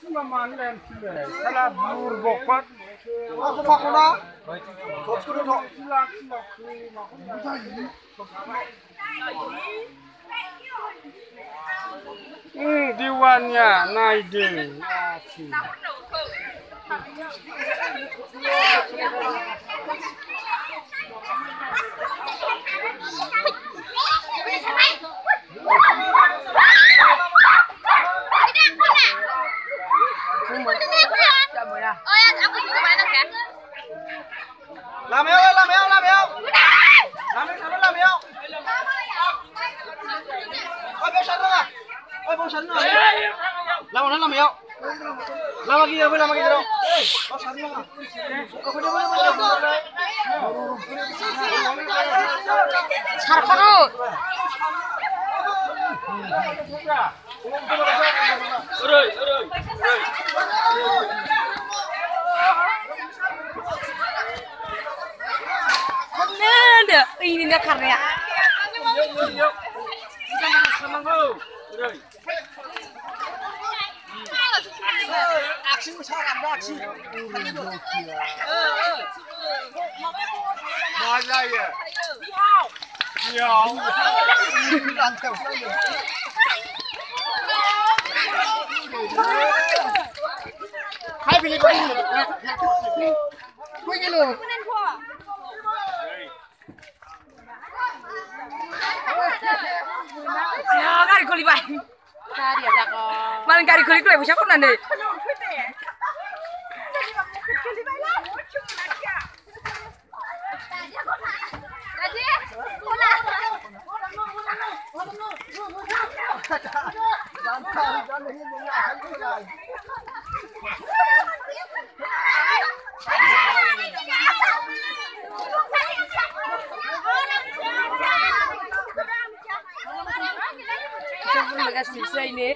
Salah burbokot. Aku pakuna. Kosku dulu. Diwannya naide. Làm yêu ơi, làm yêu, làm yêu. Làm yêu, làm yêu. Ôi, bố sắn rồi à? Ôi, bố sắn rồi. Làm nó làm yêu. Làm lagi đâu, làm lagi đâu. Bố sắn rồi. Saraparo. Rồi. Ada ini nggak karya. Aksi saran, aksi. Mana ya? Làm theo cái gì? Hai pilih kau ini. Kau ini loh. Ya kari goli bay. Cari aja kok. Maling kari goli kau bisa kau nanti. Siapa yang kasih saya ini?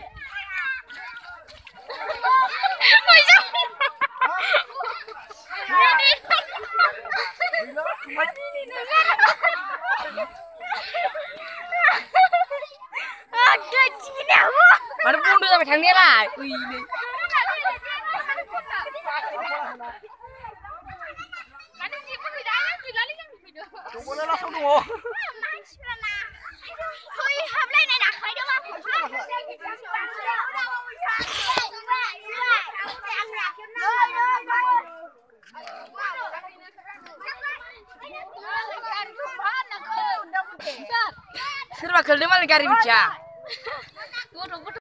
Mana pun sampai tang ni lah. Ini. Kau boleh langsung dulu. Serba kerja maling kari bicara.